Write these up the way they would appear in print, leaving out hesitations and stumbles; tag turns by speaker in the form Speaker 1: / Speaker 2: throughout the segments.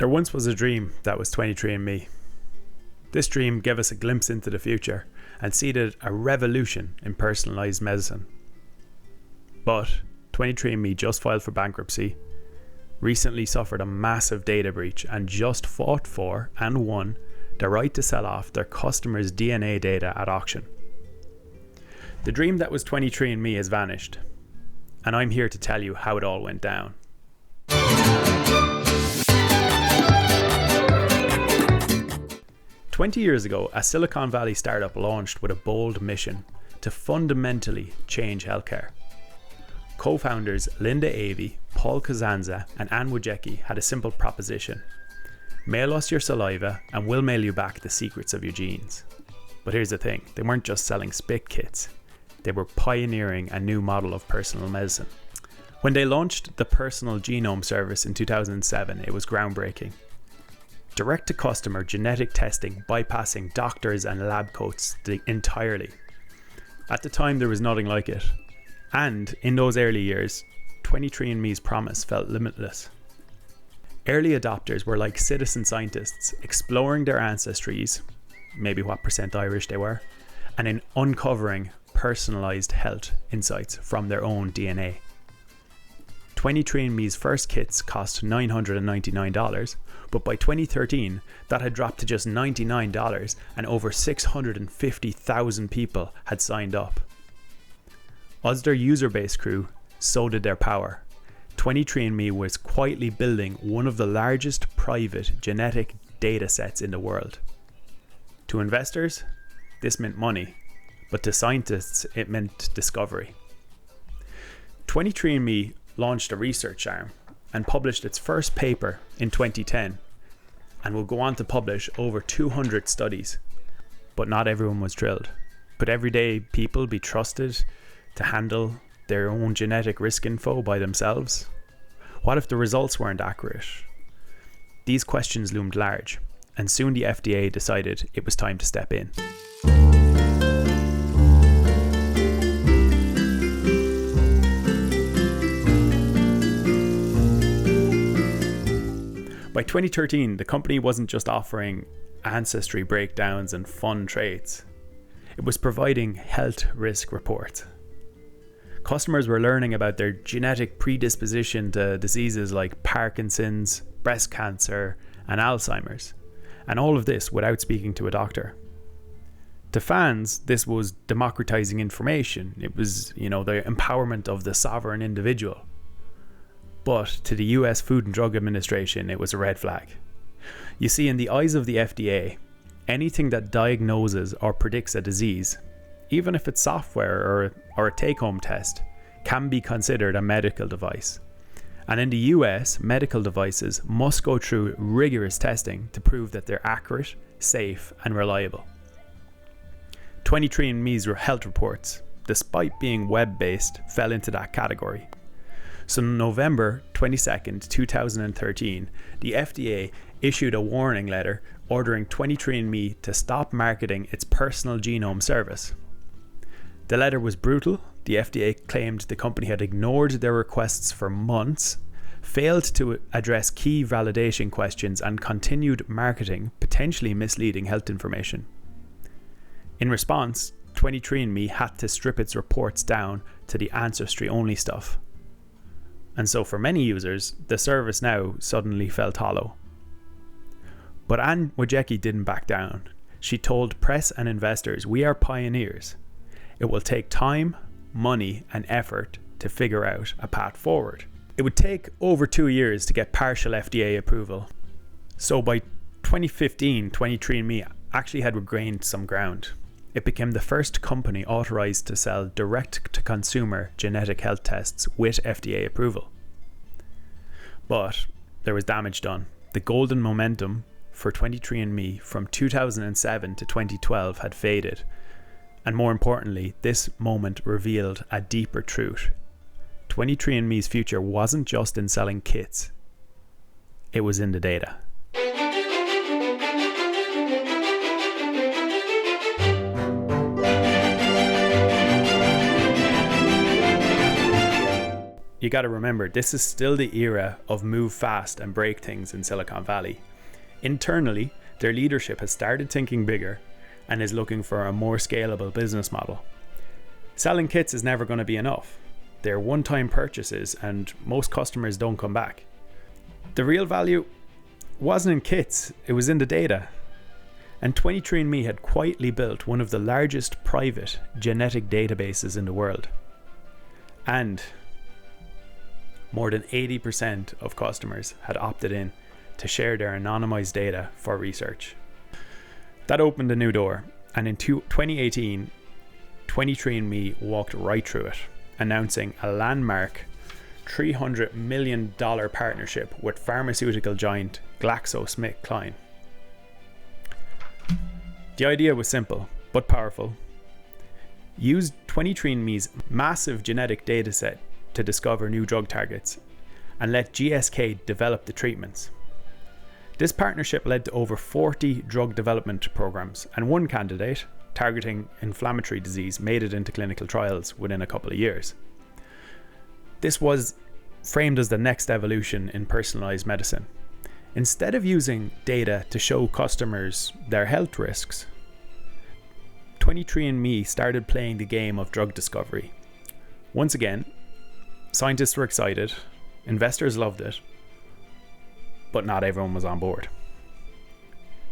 Speaker 1: There once was a dream that was 23andMe. This dream gave us a glimpse into the future and seeded a revolution in personalised medicine. But 23andMe just filed for bankruptcy, recently suffered a massive data breach, and just fought for and won the right to sell off their customers' DNA data at auction. The dream that was 23andMe has vanished, and I'm here to tell you how it all went down. "20 years ago, a Silicon Valley startup launched with a bold mission to fundamentally change healthcare. Co-founders Linda Avey, Paul Costanza, and Anne Wojcicki had a simple proposition: mail us your saliva and we'll mail you back the secrets of your genes. But here's the thing, they weren't just selling spit kits, they were pioneering a new model of personal medicine. When they launched the Personal Genome Service in 2007, it was groundbreaking. Direct-to-customer genetic testing bypassing doctors and lab coats entirely. At the time, there was nothing like it. And in those early years, 23andMe's promise felt limitless. Early adopters were like citizen scientists, exploring their ancestries, maybe what percent Irish they were, and in uncovering personalised health insights from their own DNA. 23andMe's first kits cost $999, but by 2013, that had dropped to just $99 and over 650,000 people had signed up. As their user base grew, so did their power. 23andMe was quietly building one of the largest private genetic data sets in the world. To investors, this meant money, but to scientists, it meant discovery. 23andMe launched a research arm and published its first paper in 2010 and will go on to publish over 200 studies. But not everyone was thrilled. Could everyday people be trusted to handle their own genetic risk info by themselves? What if the results weren't accurate? These questions loomed large, and soon the FDA decided it was time to step in. By 2013, the company wasn't just offering ancestry breakdowns and fun traits. It was providing health risk reports. Customers were learning about their genetic predisposition to diseases like Parkinson's, breast cancer, and Alzheimer's, and all of this without speaking to a doctor. To fans, this was democratizing information. It was, the empowerment of the sovereign individual. But to the US Food and Drug Administration, it was a red flag. You see, in the eyes of the FDA, anything that diagnoses or predicts a disease, even if it's software or a take-home test, can be considered a medical device. And in the US, medical devices must go through rigorous testing to prove that they're accurate, safe, and reliable. 23andMe's health reports, despite being web-based, fell into that category. So on November 22nd, 2013, the FDA issued a warning letter ordering 23andMe to stop marketing its Personal Genome Service. The letter was brutal. The FDA claimed the company had ignored their requests for months, failed to address key validation questions, and continued marketing potentially misleading health information. In response, 23andMe had to strip its reports down to the ancestry-only stuff. And so for many users, the service now suddenly felt hollow. But Anne Wojcicki didn't back down. She told press and investors, "We are pioneers. It will take time, money, and effort to figure out a path forward." It would take over 2 years to get partial FDA approval. So by 2015, 23andMe actually had regained some ground. It became the first company authorized to sell direct-to-consumer genetic health tests with FDA approval. But there was damage done. The golden momentum for 23andMe from 2007 to 2012 had faded. And more importantly, this moment revealed a deeper truth. 23andMe's future wasn't just in selling kits. It was in the data. you got to remember, this is still the era of move fast and break things in Silicon Valley. Internally, their leadership has started thinking bigger and is looking for a more scalable business model. Selling kits is never going to be enough. They're one-time purchases and most customers don't come back. The real value wasn't in kits, it was in the data. And 23andMe had quietly built one of the largest private genetic databases in the world. And more than 80% of customers had opted in to share their anonymized data for research. That opened a new door, and in 2018, 23andMe walked right through it, announcing a landmark $300 million partnership with pharmaceutical giant GlaxoSmithKline. The idea was simple, but powerful. Use 23andMe's massive genetic dataset to discover new drug targets, and let GSK develop the treatments. This partnership led to over 40 drug development programs, and one candidate, targeting inflammatory disease, made it into clinical trials within a couple of years. This was framed as the next evolution in personalized medicine. Instead of using data to show customers their health risks, 23andMe started playing the game of drug discovery. Once again, scientists were excited, investors loved it, but not everyone was on board.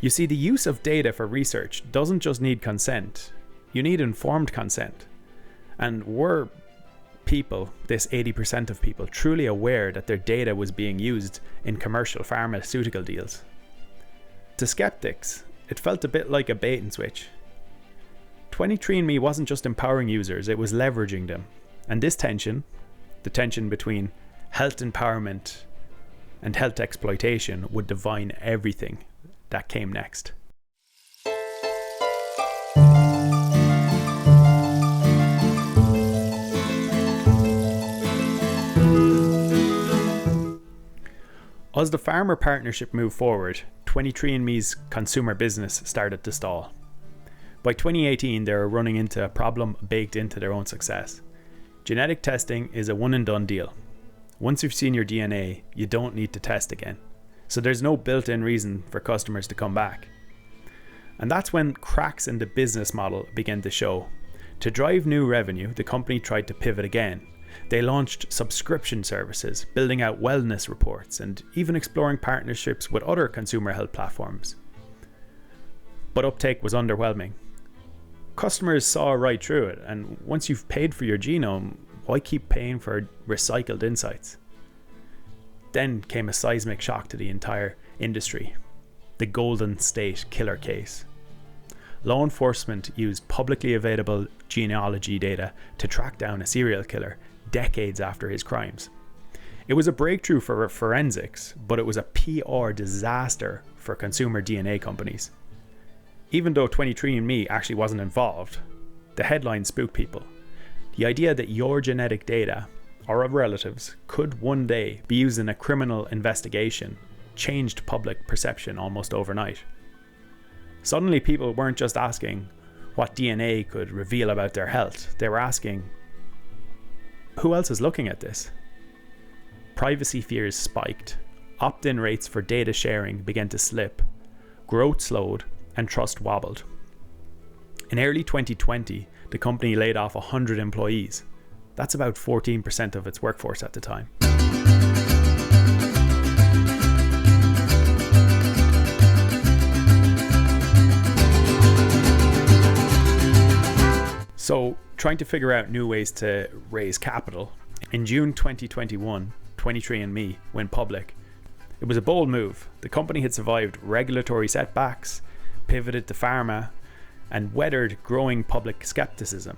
Speaker 1: You see, the use of data for research doesn't just need consent, you need informed consent. And were people, this 80% of people, truly aware that their data was being used in commercial pharmaceutical deals? To skeptics, it felt a bit like a bait and switch. 23andMe wasn't just empowering users, it was leveraging them. And this tension, the tension between health empowerment and health exploitation, would define everything that came next. As the pharma partnership moved forward, 23andMe's consumer business started to stall. By 2018, they were running into a problem baked into their own success. Genetic testing is a one and done deal. Once you've seen your DNA, you don't need to test again. So there's no built-in reason for customers to come back. And that's when cracks in the business model began to show. To drive new revenue, the company tried to pivot again. They launched subscription services, building out wellness reports, and even exploring partnerships with other consumer health platforms. But uptake was underwhelming. Customers saw right through it, and once you've paid for your genome, why keep paying for recycled insights? Then came a seismic shock to the entire industry: the Golden State Killer case. Law enforcement used publicly available genealogy data to track down a serial killer decades after his crimes. It was a breakthrough for forensics, but it was a PR disaster for consumer DNA companies. Even though 23andMe actually wasn't involved, the headline spooked people. The idea that your genetic data, or of relatives, could one day be used in a criminal investigation changed public perception almost overnight. Suddenly people weren't just asking what DNA could reveal about their health, they were asking, who else is looking at this? Privacy fears spiked, opt-in rates for data sharing began to slip, growth slowed, and trust wobbled. In early 2020, the company laid off 100 employees. That's about 14% of its workforce at the time. So, trying to figure out new ways to raise capital, in June 2021, 23andMe went public. It was a bold move. The company had survived regulatory setbacks, pivoted to pharma, and weathered growing public skepticism.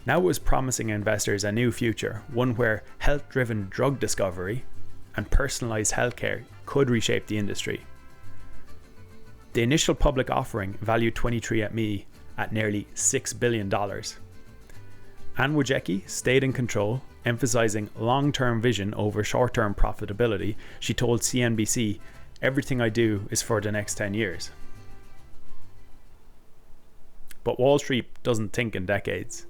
Speaker 1: Now it was promising investors a new future, one where health-driven drug discovery and personalized healthcare could reshape the industry. The initial public offering valued 23andMe at nearly $6 billion. Anne Wojcicki stayed in control, emphasizing long-term vision over short-term profitability. She told CNBC, "Everything I do is for the next 10 years." But Wall Street doesn't think in decades.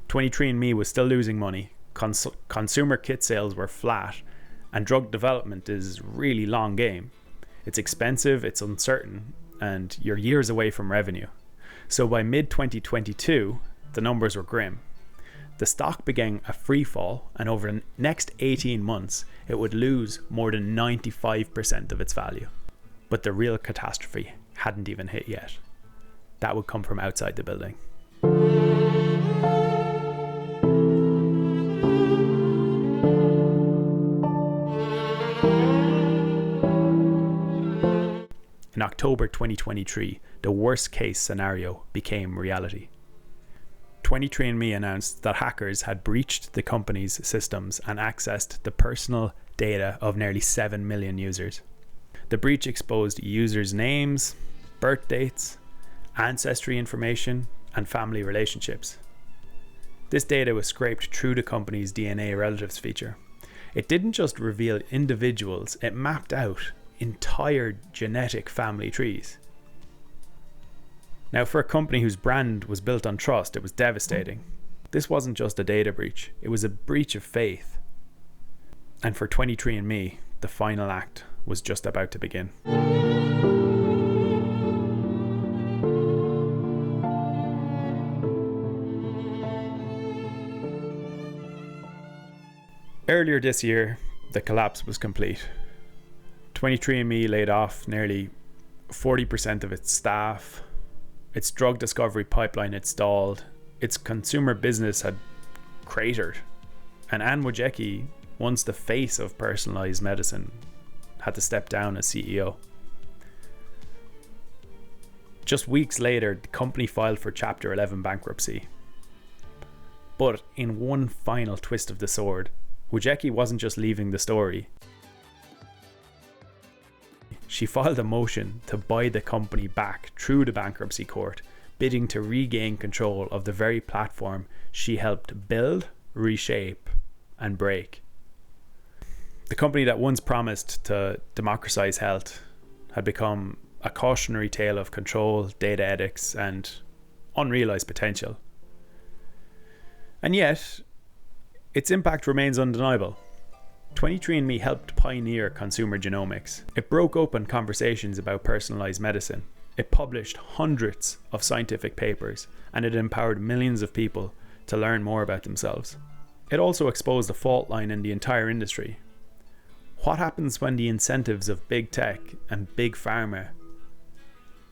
Speaker 1: 23andMe was still losing money, consumer kit sales were flat, and drug development is really long game. It's expensive, it's uncertain, and you're years away from revenue. So by mid-2022, the numbers were grim. The stock began a free fall, and over the next 18 months, it would lose more than 95% of its value. But the real catastrophe hadn't even hit yet. That would come from outside the building. In October 2023, the worst case scenario became reality. 23andMe announced that hackers had breached the company's systems and accessed the personal data of nearly 7 million users. The breach exposed users' names, birth dates, ancestry information, and family relationships. This data was scraped through the company's DNA relatives feature. It didn't just reveal individuals, it mapped out entire genetic family trees. Now, for a company whose brand was built on trust, it was devastating. This wasn't just a data breach, it was a breach of faith. And for 23andMe, the final act was just about to begin. Earlier this year, the collapse was complete. 23andMe laid off nearly 40% of its staff. Its drug discovery pipeline had stalled. Its consumer business had cratered. And Anne Wojcicki, once the face of personalized medicine, had to step down as CEO. Just weeks later, the company filed for Chapter 11 bankruptcy. But in one final twist of the sword, Wojcicki wasn't just leaving the story. She filed a motion to buy the company back through the bankruptcy court, bidding to regain control of the very platform she helped build, reshape, and break. The company that once promised to democratize health had become a cautionary tale of control, data ethics, and unrealized potential. And yet, its impact remains undeniable. 23andMe helped pioneer consumer genomics. It broke open conversations about personalized medicine. It published hundreds of scientific papers, and it empowered millions of people to learn more about themselves. It also exposed a fault line in the entire industry. What happens when the incentives of big tech and big pharma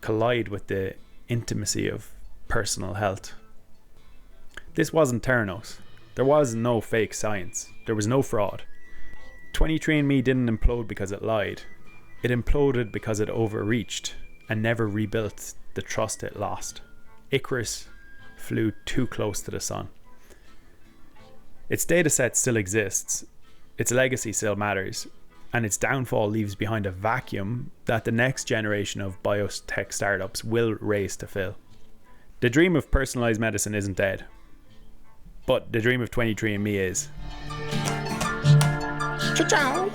Speaker 1: collide with the intimacy of personal health? This wasn't Theranos. There was no fake science. There was no fraud. 23andMe didn't implode because it lied. It imploded because it overreached and never rebuilt the trust it lost. Icarus flew too close to the sun. Its dataset still exists, its legacy still matters, and its downfall leaves behind a vacuum that the next generation of biotech startups will race to fill. The dream of personalized medicine isn't dead, but the dream of 23andMe is. Ciao.